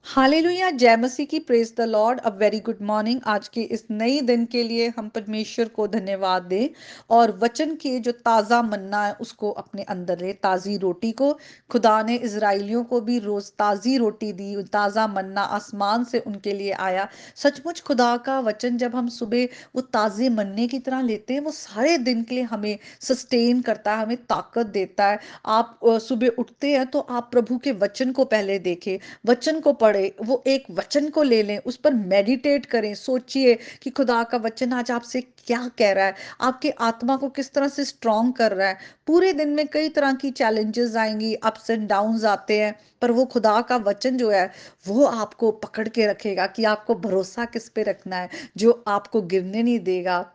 Hallelujah, जय मसीह की, praise the Lord. A very good morning. आज के इस नई दिन के लिए हम परमेश्वर को धन्यवाद दें और वचन के जो ताज़ा मन्ना है उसको अपने अंदर ले। ताज़ी रोटी को खुदा ने इजराइलियों को भी रोज ताज़ी रोटी दी, ताज़ा मन्ना आसमान से उनके लिए आया। सचमुच खुदा का वचन जब हम सुबह वो ताज़े मन्ने की तरह लेते हैं, वो सारे दिन के लिए हमें सस्टेन करता है, हमें ताकत देता है। आप सुबह उठते हैं तो आप प्रभु के वचन को पहले देखें, वचन को पढ़े, वो एक वचन को ले लें, उस पर मेडिटेट करें, सोचिए कि खुदा का वचन आज आपसे क्या कह रहा है, आपके आत्मा को किस तरह से स्ट्रॉन्ग कर रहा है। पूरे दिन में कई तरह की चैलेंजेस आएंगी, अप्स एंड डाउन्स आते हैं, पर वो खुदा का वचन जो है वो आपको पकड़ के रखेगा कि आपको भरोसा किस पे रखना है, जो आपको गिरने नहीं देगा।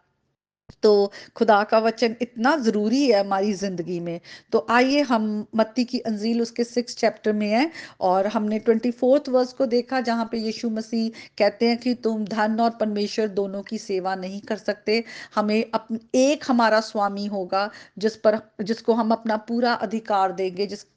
तो खुदा का वचन इतना जरूरी है हमारी जिंदगी में। तो आइए, हम मत्ती की अंजील उसके 6 चैप्टर में है और हमने 24th वर्स को देखा, जहां पे यीशु मसीह कहते हैं कि तुम धन और परमेश्वर दोनों की सेवा नहीं कर सकते। हमें एक हमारा स्वामी होगा जिसको हम अपना पूरा अधिकार देंगे, जिसका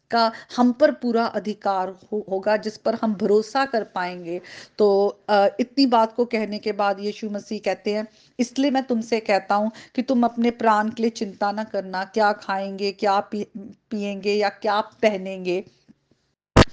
हम पर पूरा अधिकार होगा, जिस पर हम भरोसा कर पाएंगे। तो इतनी बात को कहने के बाद यीशु मसीह कहते हैं, इसलिए मैं तुमसे कहता हूं कि तुम अपने प्राण के लिए चिंता ना करना, क्या खाएंगे, क्या पिएंगे या क्या पहनेंगे,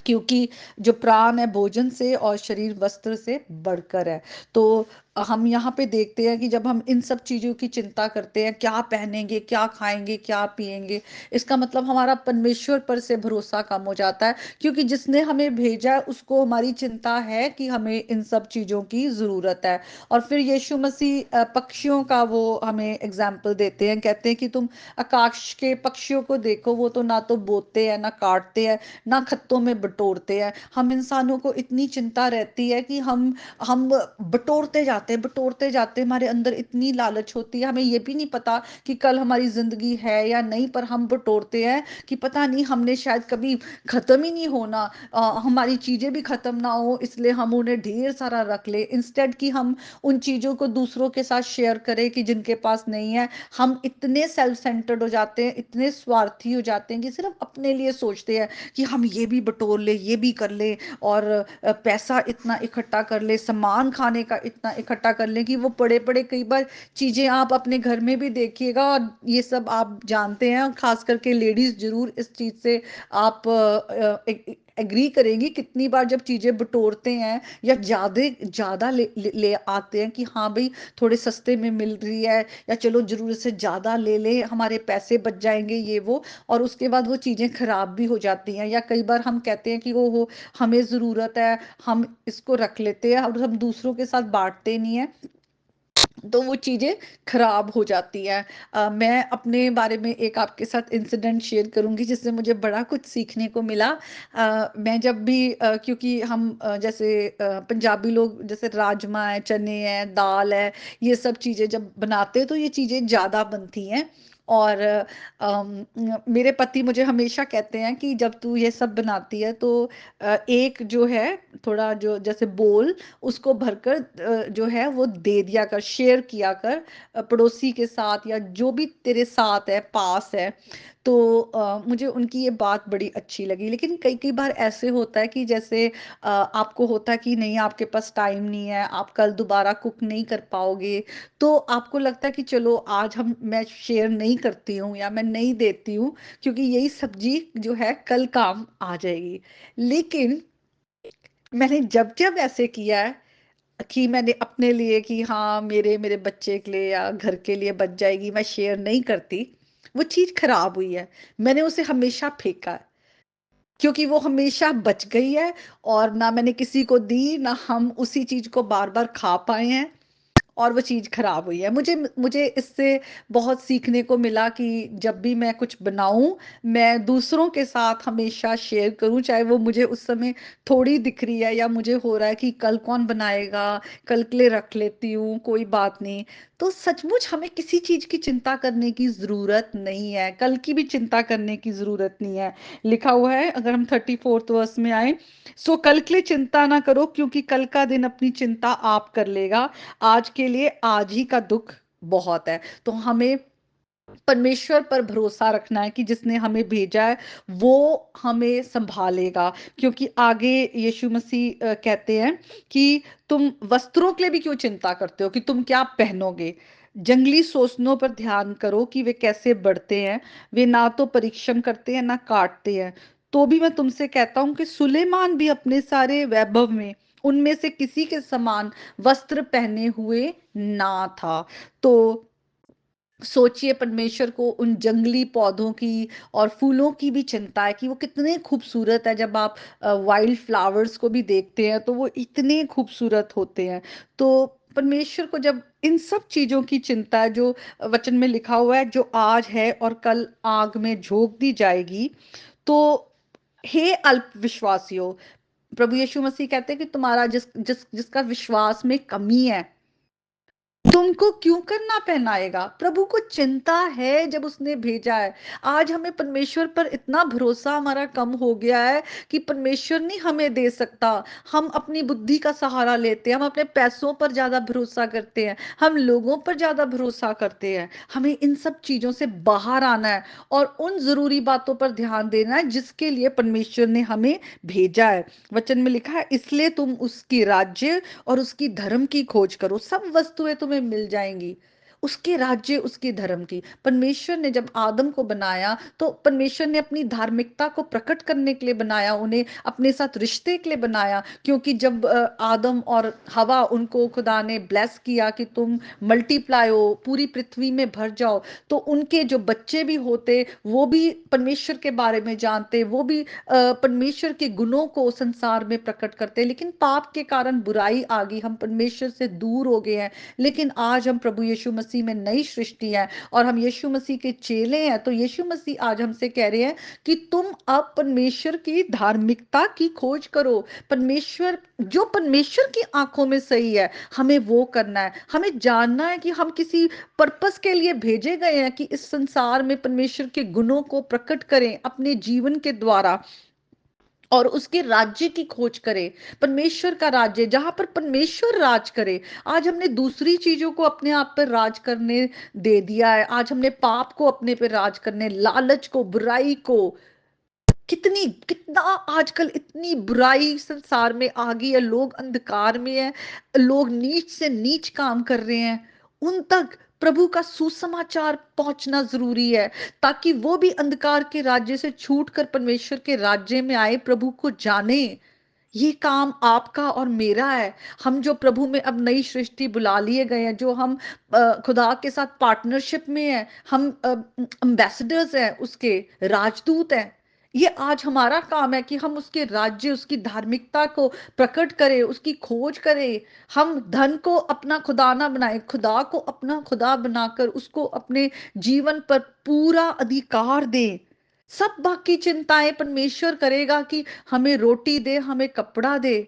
क्योंकि जो प्राण है भोजन से और शरीर वस्त्र से बढ़कर है। तो हम यहाँ पे देखते हैं कि जब हम इन सब चीजों की चिंता करते हैं, क्या पहनेंगे, क्या खाएंगे, क्या पिएंगे, इसका मतलब हमारा परमेश्वर पर से भरोसा कम हो जाता है, क्योंकि जिसने हमें भेजा है उसको हमारी चिंता है कि हमें इन सब चीजों की जरूरत है। और फिर यीशु मसीह पक्षियों का वो हमें एग्जाम्पल देते हैं, कहते हैं कि तुम आकाश के पक्षियों को देखो, वो तो ना तो बोते हैं, ना काटते हैं, ना खत्तों में बटोरते हैं। हम इंसानों को इतनी चिंता रहती है कि हम बटोरते जाते हैं, हमारे अंदर इतनी लालच होती है, हमें ये भी नहीं पता कि कल हमारी जिंदगी है या नहीं, पर हम बटोरते हैं कि पता नहीं हमने शायद कभी खत्म ही नहीं होना, हमारी चीजें भी खत्म ना हो, इसलिए हम उन्हें ढेर सारा रख ले, इंस्टेड कि हम उन चीजों को दूसरों के साथ शेयर करें कि जिनके पास नहीं है। हम इतने सेल्फ सेंटर्ड हो जाते हैं, इतने स्वार्थी हो जाते हैं कि सिर्फ अपने लिए सोचते हैं कि हम ये भी बटोर ले, ये भी कर ले, और पैसा इतना इकट्ठा कर ले, सामान खाने का इतना इकट्ठा कर ले कि वो पड़े पड़े कई बार चीजें आप अपने घर में भी देखिएगा, और ये सब आप जानते हैं, खास करके लेडीज जरूर इस चीज से आप एग्री करेंगी, कितनी बार जब चीजें बटोरते हैं या ज्यादा ज्यादा ले आते हैं कि हाँ भाई थोड़े सस्ते में मिल रही है, या चलो जरूरत से ज्यादा ले ले, हमारे पैसे बच जाएंगे, ये वो, और उसके बाद वो चीजें खराब भी हो जाती हैं। या कई बार हम कहते हैं कि ओहो हमें जरूरत है, हम इसको रख लेते हैं और हम दूसरों के साथ बांटते नहीं है, तो वो चीजें खराब हो जाती हैं। मैं अपने बारे में एक आपके साथ इंसिडेंट शेयर करूंगी जिससे मुझे बड़ा कुछ सीखने को मिला। मैं जब भी क्योंकि हम जैसे पंजाबी लोग जैसे राजमा है, चने हैं, दाल है, ये सब चीजें जब बनाते हैं तो ये चीजें ज्यादा बनती हैं। और मेरे पति मुझे हमेशा कहते हैं कि जब तू ये सब बनाती है तो एक जो है थोड़ा जो जैसे बोल, उसको भरकर जो है वो दे दिया कर, शेयर किया कर पड़ोसी के साथ या जो भी तेरे साथ है, पास है। तो मुझे उनकी ये बात बड़ी अच्छी लगी। लेकिन कई कई बार ऐसे होता है कि जैसे आपको होता है कि नहीं, आपके पास टाइम नहीं है, आप कल दोबारा कुक नहीं कर पाओगे, तो आपको लगता है कि चलो आज मैं शेयर नहीं करती हूँ या मैं नहीं देती हूँ, क्योंकि यही सब्जी जो है कल काम आ जाएगी। लेकिन मैंने जब जब ऐसे किया है कि मैंने अपने लिए कि हाँ मेरे मेरे बच्चे के लिए या घर के लिए बच जाएगी, मैं शेयर नहीं करती, वो चीज खराब हुई है, मैंने उसे हमेशा फेंका है, क्योंकि वो हमेशा बच गई है और ना मैंने किसी को दी, ना हम उसी चीज को बार बार खा पाए हैं, और वो चीज खराब हुई है। मुझे मुझे इससे बहुत सीखने को मिला कि जब भी मैं कुछ बनाऊं, मैं दूसरों के साथ हमेशा शेयर करूं, चाहे वो मुझे उस समय थोड़ी दिख रही है या मुझे हो रहा है कि कल कौन बनाएगा, कल के लिए रख लेती हूँ, कोई बात नहीं। तो सचमुच हमें किसी चीज की चिंता करने की जरूरत नहीं है, कल की भी चिंता करने की जरूरत नहीं है। लिखा हुआ है, अगर हम 34th वर्स में आए, सो कल के लिए चिंता ना करो, क्योंकि कल का दिन अपनी चिंता आप कर लेगा, आज के लिए आज ही का दुख बहुत है। तो हमें परमेश्वर पर भरोसा रखना है कि जिसने हमें भेजा है वो हमें संभालेगा, क्योंकि आगे यीशु मसीह कहते हैं कि तुम वस्त्रों के लिए भी क्यों चिंता करते हो कि तुम क्या पहनोगे। जंगली सोचनों पर ध्यान करो कि वे कैसे बढ़ते हैं, वे ना तो परिश्रम करते हैं ना काटते हैं। तो भी मैं तुमसे कहता हूं कि सुलेमान भी अपने सारे वैभव में उनमें से किसी के समान वस्त्र पहने हुए ना था। तो सोचिए, परमेश्वर को उन जंगली पौधों की और फूलों की भी चिंता है कि वो कितने खूबसूरत है। जब आप वाइल्ड फ्लावर्स को भी देखते हैं तो वो इतने खूबसूरत होते हैं। तो परमेश्वर को जब इन सब चीजों की चिंता है, जो वचन में लिखा हुआ है, जो आज है और कल आग में झोंक दी जाएगी, तो हे अल्प विश्वासियों, प्रभु यीशु मसीह कहते हैं कि तुम्हारा जिसका विश्वास में कमी है, तुमको क्यों करना पहनाएगा। प्रभु को चिंता है जब उसने भेजा है। आज हमें परमेश्वर पर इतना भरोसा हमारा कम हो गया है कि परमेश्वर नहीं हमें दे सकता। हम अपनी बुद्धि का सहारा लेते हैं, हम अपने पैसों पर ज्यादा भरोसा करते हैं, हम लोगों पर ज्यादा भरोसा करते हैं। हमें इन सब चीजों से बाहर आना है और उन जरूरी बातों पर ध्यान देना है जिसके लिए परमेश्वर ने हमें भेजा है। वचन में लिखा है, इसलिए तुम उसकी राज्य और उसकी धर्म की खोज करो, सब वस्तुएं तुम्हें मिल जाएंगी। उसके राज्य, उसके धर्म की। परमेश्वर ने जब आदम को बनाया तो परमेश्वर ने अपनी धार्मिकता को प्रकट करने के लिए बनाया, उन्हें अपने साथ रिश्ते के लिए बनाया। क्योंकि जब आदम और हवा, उनको खुदा ने ब्लेस किया कि तुम मल्टीप्लाई हो, पूरी पृथ्वी में भर जाओ, तो उनके जो बच्चे भी होते वो भी परमेश्वर के बारे में जानते, वो भी परमेश्वर के गुणों को संसार में प्रकट करते हैं। लेकिन पाप के कारण बुराई आ गई, हम परमेश्वर से दूर हो गए हैं। लेकिन आज हम प्रभु यीशु मसीह में नई सृष्टि है और हम यीशु मसीह के चेले हैं। तो यीशु मसीह आज हमसे कह रहे हैं कि तुम अब परमेश्वर की धार्मिकता की खोज करो। परमेश्वर, जो परमेश्वर की आंखों में सही है, हमें वो करना है। हमें जानना है कि हम किसी पर्पस के लिए भेजे गए हैं कि इस संसार में परमेश्वर के गुणों को प्रकट करें अपने जीवन के द्वारा और उसके राज्य की खोज करे। परमेश्वर का राज्य, जहां पर परमेश्वर राज करे। आज हमने दूसरी चीजों को अपने आप पर राज करने दे दिया है। आज हमने पाप को अपने पे राज करने, लालच को, बुराई को, कितना आजकल इतनी बुराई संसार में आ गई है। लोग अंधकार में है, लोग नीच से नीच काम कर रहे हैं। उन तक प्रभु का सुसमाचार पहुंचना जरूरी है, ताकि वो भी अंधकार के राज्य से छूटकर परमेश्वर के राज्य में आए, प्रभु को जाने। ये काम आपका और मेरा है। हम जो प्रभु में अब नई सृष्टि बुला लिए गए हैं, जो हम खुदा के साथ पार्टनरशिप में हैं, हम एम्बेसडर्स हैं, उसके राजदूत हैं। ये आज हमारा काम है कि हम उसके राज्य, उसकी धार्मिकता को प्रकट करें, उसकी खोज करें। हम धन को अपना खुदा ना बनाए, खुदा को अपना खुदा बनाकर उसको अपने जीवन पर पूरा अधिकार दें। सब बाकी चिंताएं परमेश्वर करेगा कि हमें रोटी दे, हमें कपड़ा दे,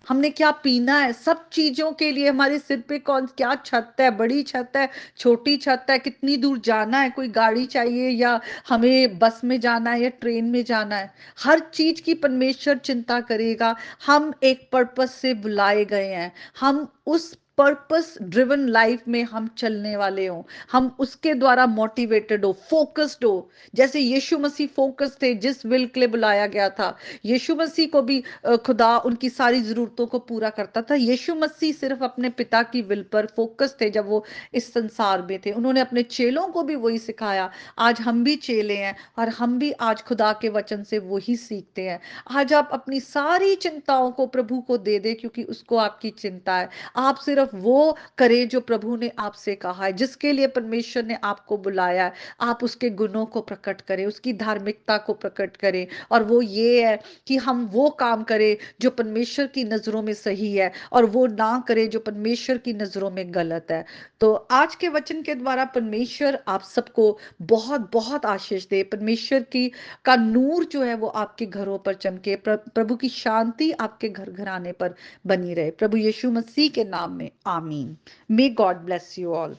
हमने क्या पीना है। सब चीजों के लिए हमारे सिर पे कौन क्या छत है, बड़ी छत है, छोटी छत है, कितनी दूर जाना है, कोई गाड़ी चाहिए या हमें बस में जाना है या ट्रेन में जाना है, हर चीज की परमेश्वर चिंता करेगा। हम एक पर्पस से बुलाए गए हैं, हम उस पर्पस ड्रिवन लाइफ में हम चलने वाले हो। हम उसके द्वारा मोटिवेटेड हो, फोकस्ड हो। जैसे यीशु मसीह फोकस थे जिस विल के लिए बुलाया गया था। यीशु मसीह को भी खुदा उनकी सारी जरूरतों को पूरा करता था। यीशु मसीह सिर्फ अपने पिता की विल पर फोकस थे जब वो इस संसार में थे। उन्होंने अपने चेलों को भी वही सिखाया। आज हम भी चेले हैं और हम भी आज खुदा के वचन से वही सीखते हैं। आज आप अपनी सारी चिंताओं को प्रभु को दे दे, क्योंकि उसको आपकी चिंता है। आप सिर्फ वो करें जो प्रभु ने आपसे कहा है, जिसके लिए परमेश्वर ने आपको बुलाया है। आप उसके गुणों को प्रकट करें, उसकी धार्मिकता को प्रकट करें। और वो ये है कि हम वो काम करें जो परमेश्वर की नजरों में सही है और वो ना करें जो परमेश्वर की नजरों में गलत है। तो आज के वचन के द्वारा परमेश्वर आप सबको बहुत बहुत आशीष दे। परमेश्वर की का नूर जो है वो आपके घरों पर चमके, प्रभु की शांति आपके घर घराने पर बनी रहे। प्रभु यीशु मसीह के नाम में आमीन। May God bless you all.